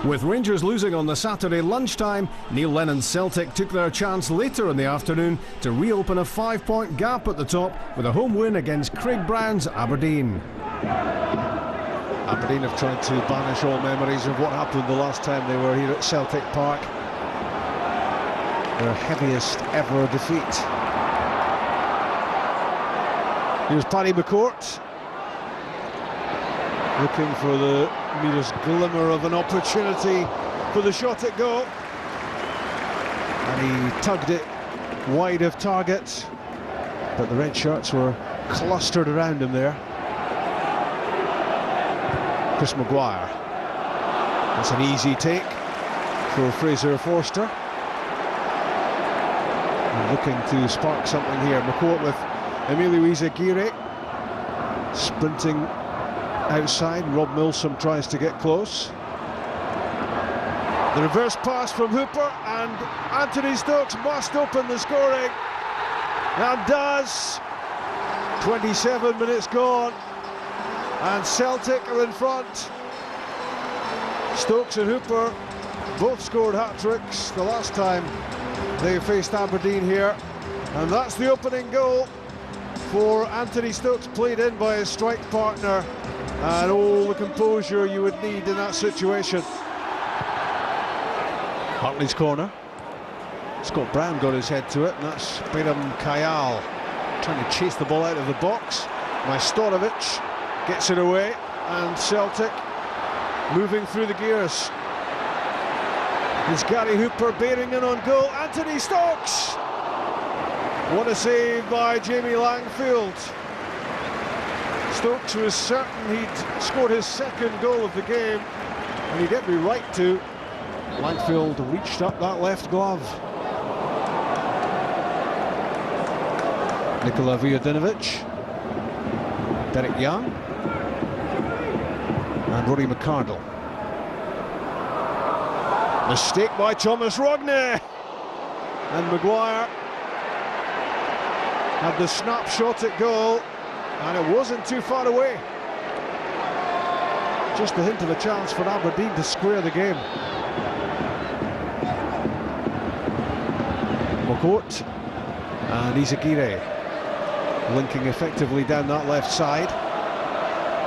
With Rangers losing on the Saturday lunchtime, Neil Lennon's Celtic took their chance later in the afternoon to reopen a 5-point gap at the top with a home win against Craig Brown's Aberdeen. Aberdeen have tried to banish all memories of what happened the last time they were here at Celtic Park. Their heaviest ever defeat. Here's Paddy McCourt, looking for the merest glimmer of an opportunity for the shot at goal. And he tugged it wide of target, but the red shirts were clustered around him there. Chris Maguire. That's an easy take for Fraser Forster. And looking to spark something here. McCourt with Emilio Izaguirre sprinting outside. Rob Milsom tries to get close. The reverse pass from Hooper, and Anthony Stokes must open the scoring, and does. 27 minutes gone, and Celtic are in front. Stokes and Hooper both scored hat-tricks the last time they faced Aberdeen here, and that's the opening goal for Anthony Stokes, played in by his strike partner, and all the composure you would need in that situation. Hartley's corner. Scott Brown got his head to it, and that's Beram Kayal trying to chase the ball out of the box. Majstorovic gets it away, and Celtic moving through the gears. It's Gary Hooper bearing in on goal. Anthony Stokes! What a save by Jamie Langfield. Stokes was certain he'd scored his second goal of the game, and he'd every right to. Langfield reached up that left glove. Nikola Vujadinovic, Derek Young, and Rory McCardle. Mistake by Thomas Rogney, and Maguire had the snapshot at goal, and it wasn't too far away. Just a hint of a chance for Aberdeen to square the game. McCourt and Izaguirre linking effectively down that left side.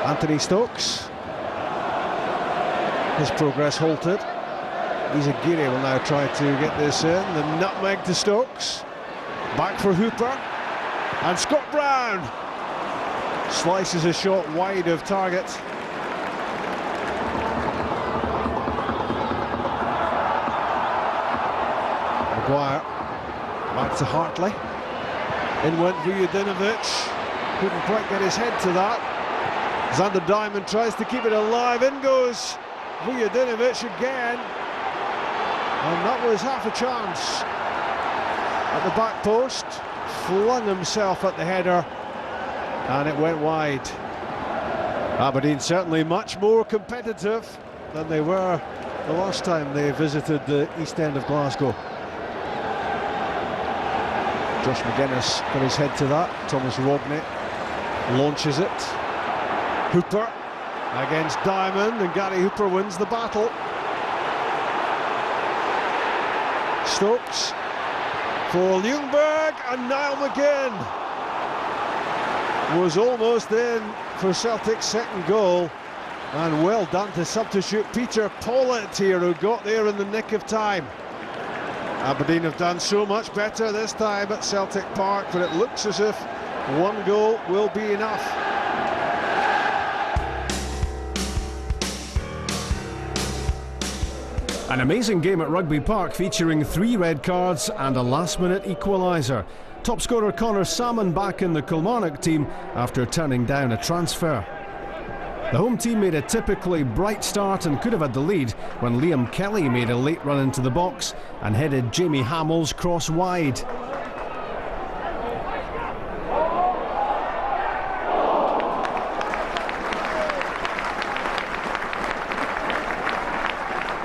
Anthony Stokes, his progress halted. Izaguirre will now try to get this in. The nutmeg to Stokes. Back for Hooper. And Scott Brown slices a shot wide of target. Maguire back to Hartley. In went Vujadinovic. Couldn't quite get his head to that. Xander Diamond tries to keep it alive. In goes Vujadinovic again. And that was half a chance. At the back post, flung himself at the header, and it went wide. Aberdeen certainly much more competitive than they were the last time they visited the East End of Glasgow. Josh McGuinness got his head to that. Thomas Rogney launches it. Hooper against Diamond, and Gary Hooper wins the battle. Stokes for Ljungberg, and Niall McGinn was almost in for Celtic's second goal, and well done to substitute Peter Pollitt here, who got there in the nick of time. Aberdeen have done so much better this time at Celtic Park, but it looks as if one goal will be enough. An amazing game at Rugby Park featuring 3 red cards and a last-minute equaliser. Top scorer Connor Salmon back in the Kilmarnock team after turning down a transfer. The home team made a typically bright start and could have had the lead when Liam Kelly made a late run into the box and headed Jamie Hamill's cross wide.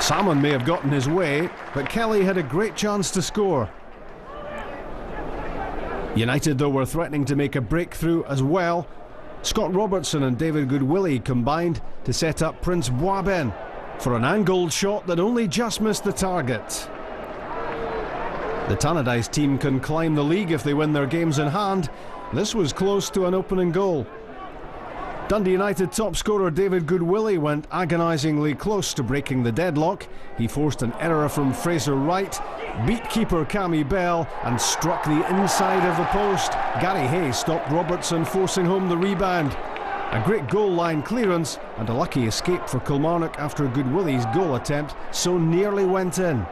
Salmon may have gotten his way, but Kelly had a great chance to score. United, though, were threatening to make a breakthrough as well. Scott Robertson and David Goodwillie combined to set up Prince Boisben. for an angled shot that only just missed the target. The Tannadice team can climb the league if they win their games in hand. This was close to an opening goal. Dundee United top scorer David Goodwillie went agonisingly close to breaking the deadlock. He forced an error from Fraser Wright, beat keeper Cammy Bell and struck the inside of the post. Gary Hay stopped Robertson, forcing home the rebound. A great goal line clearance and a lucky escape for Kilmarnock after Goodwillie's goal attempt so nearly went in.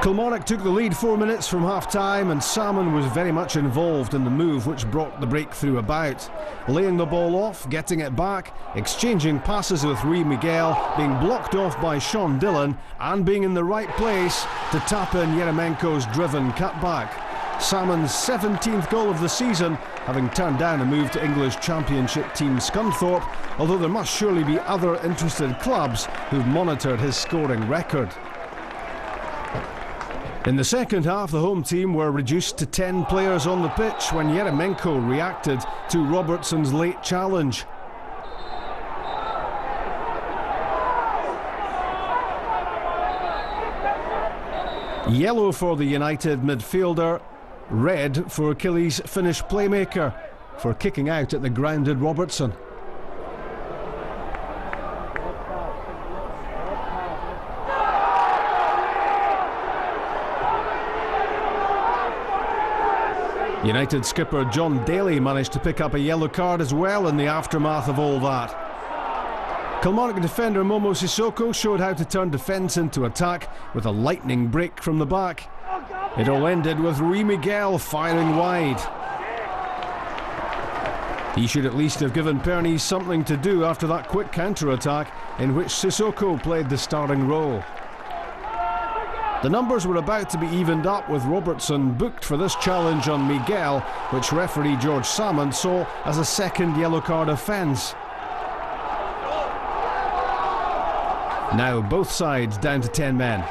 Kilmarnock took the lead 4 minutes from half-time and Salmon was very much involved in the move which brought the breakthrough about. Laying the ball off, getting it back, exchanging passes with Rui Miguel, being blocked off by Sean Dillon and being in the right place to tap in Yeremenko's driven cutback. Salmon's 17th goal of the season, having turned down a move to English Championship team Scunthorpe, although there must surely be other interested clubs who've monitored his scoring record. In the second half, the home team were reduced to 10 players on the pitch when Yeremenko reacted to Robertson's late challenge. Yellow for the United midfielder, red for Killy's Finnish playmaker for kicking out at the grounded Robertson. United skipper John Daly managed to pick up a yellow card as well in the aftermath of all that. Kilmarnock defender Momo Sissoko showed how to turn defence into attack with a lightning break from the back. It all ended with Rui Miguel firing wide. He should at least have given Pernice something to do after that quick counter-attack in which Sissoko played the starting role. The numbers were about to be evened up with Robertson booked for this challenge on Miguel, which referee George Salmon saw as a second yellow card offence. Now both sides down to 10 men.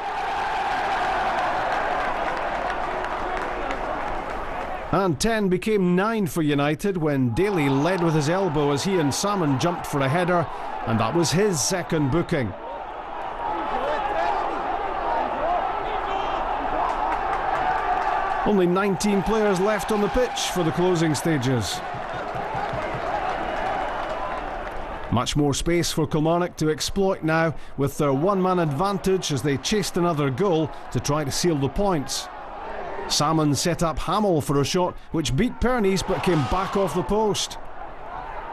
And 10 became 9 for United when Daly led with his elbow as he and Salmon jumped for a header, and that was his second booking. Only 19 players left on the pitch for the closing stages. Much more space for Kilmarnock to exploit now with their one-man advantage as they chased another goal to try to seal the points. Salmon set up Hamill for a shot which beat Pernice but came back off the post.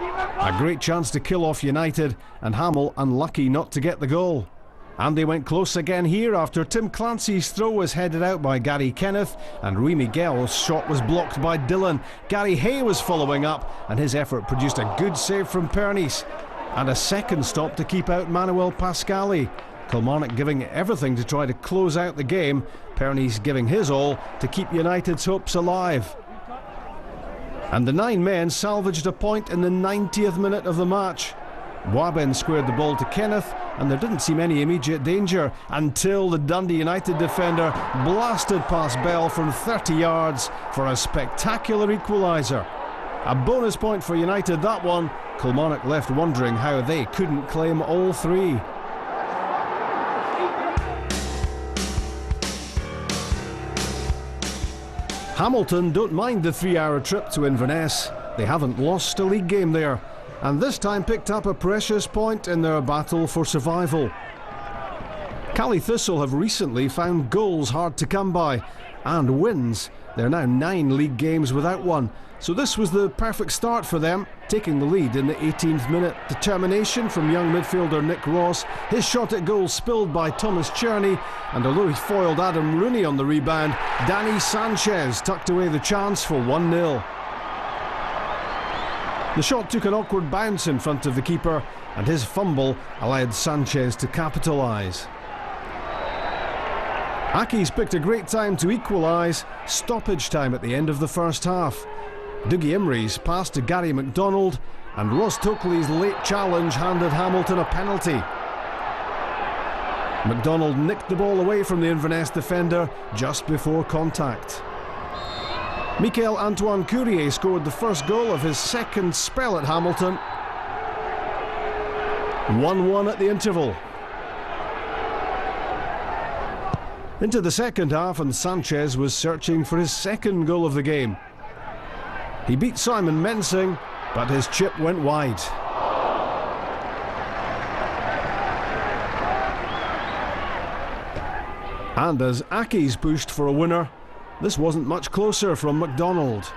A great chance to kill off United and Hamill unlucky not to get the goal. And they went close again here after Tim Clancy's throw was headed out by Gary Kenneth and Rui Miguel's shot was blocked by Dillon. Gary Hay was following up and his effort produced a good save from Pernice and a second stop to keep out Manuel Pascali. Kilmarnock giving everything to try to close out the game, Pernice giving his all to keep United's hopes alive. And the 9 men salvaged a point in the 90th minute of the match. Waben squared the ball to Kenneth and there didn't seem any immediate danger until the Dundee United defender blasted past Bell from 30 yards for a spectacular equaliser. A bonus point for United, that one. Kilmarnock left wondering how they couldn't claim all 3. Hamilton don't mind the 3-hour trip to Inverness. They haven't lost a league game there, and this time picked up a precious point in their battle for survival. Cally Thistle have recently found goals hard to come by, and wins. They're now 9 league games without one, so this was the perfect start for them, taking the lead in the 18th minute. Determination from young midfielder Nick Ross, his shot at goal spilled by Thomas Cherney, and although he foiled Adam Rooney on the rebound, Danny Sanchez tucked away the chance for 1-0. The shot took an awkward bounce in front of the keeper and his fumble allowed Sanchez to capitalise. Aki's picked a great time to equalise, stoppage time at the end of the first half. Dougie Imrie's pass to Gary MacDonald and Ross Tokley's late challenge handed Hamilton a penalty. MacDonald nicked the ball away from the Inverness defender just before contact. Michael-Antoine Courier scored the first goal of his second spell at Hamilton. 1-1 at the interval. Into the second half, and Sanchez was searching for his second goal of the game. He beat Simon Mensing, but his chip went wide. And as Aki's pushed for a winner, this wasn't much closer from McDonald.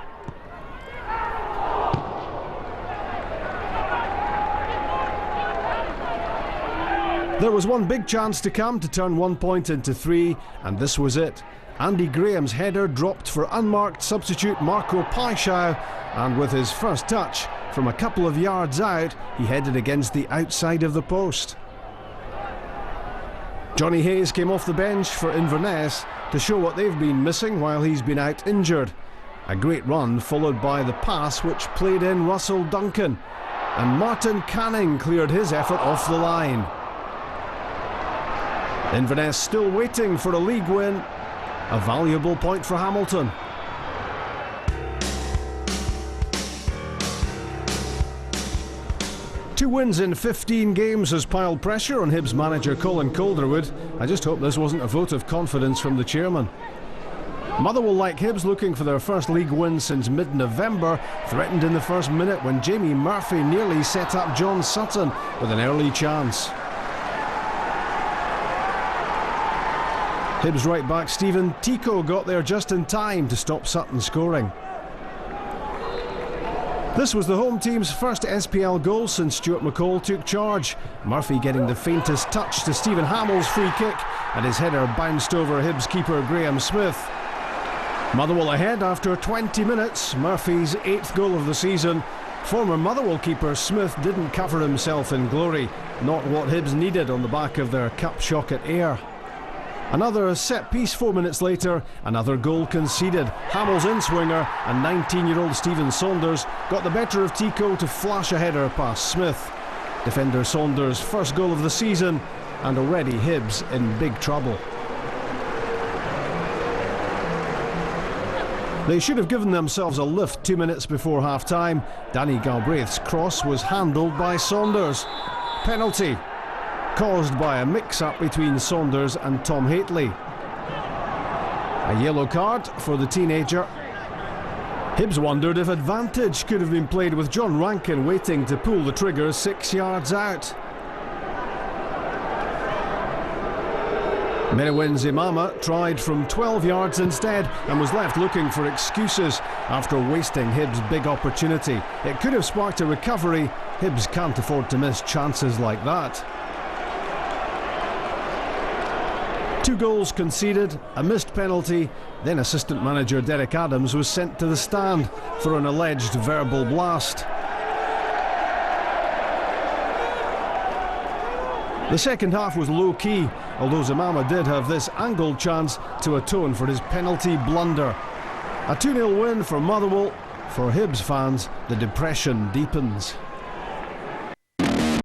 There was one big chance to come to turn 1 point into 3, and this was it. Andy Graham's header dropped for unmarked substitute Marco Paixão, and with his first touch, from a couple of yards out, he headed against the outside of the post. Johnny Hayes came off the bench for Inverness to show what they've been missing while he's been out injured. A great run followed by the pass which played in Russell Duncan, and Martin Canning cleared his effort off the line. Inverness still waiting for a league win, a valuable point for Hamilton. Two wins in 15 games has piled pressure on Hibs manager Colin Calderwood. I just hope this wasn't a vote of confidence from the chairman. Motherwell, like Hibs, looking for their first league win since mid-November, threatened in the first minute when Jamie Murphy nearly set up John Sutton with an early chance. Hibs right back Stephen Tico got there just in time to stop Sutton scoring. This was the home team's first SPL goal since Stuart McCall took charge. Murphy getting the faintest touch to Stephen Hamill's free kick, and his header bounced over Hibs keeper Graham Smith. Motherwell ahead after 20 minutes, Murphy's 8th goal of the season. Former Motherwell keeper Smith didn't cover himself in glory, not what Hibs needed on the back of their cup shock at Ayr. Another set piece 4 minutes later, another goal conceded. Hamill's in-swinger and 19-year-old Stephen Saunders got the better of Tico to flash a header past Smith. Defender Saunders' first goal of the season, and already Hibs in big trouble. They should have given themselves a lift 2 minutes before half-time. Danny Galbraith's cross was handled by Saunders. Penalty caused by a mix-up between Saunders and Tom Haitley. A yellow card for the teenager. Hibs wondered if advantage could have been played with John Rankin waiting to pull the trigger 6 yards out. Merewin Zimama tried from 12 yards instead and was left looking for excuses after wasting Hibs' big opportunity. It could have sparked a recovery. Hibs can't afford to miss chances like that. 2 goals conceded, a missed penalty, then assistant manager Derek Adams was sent to the stand for an alleged verbal blast. The second half was low-key, although Zimama did have this angled chance to atone for his penalty blunder. A 2-0 win for Motherwell. For Hibs fans, the depression deepens.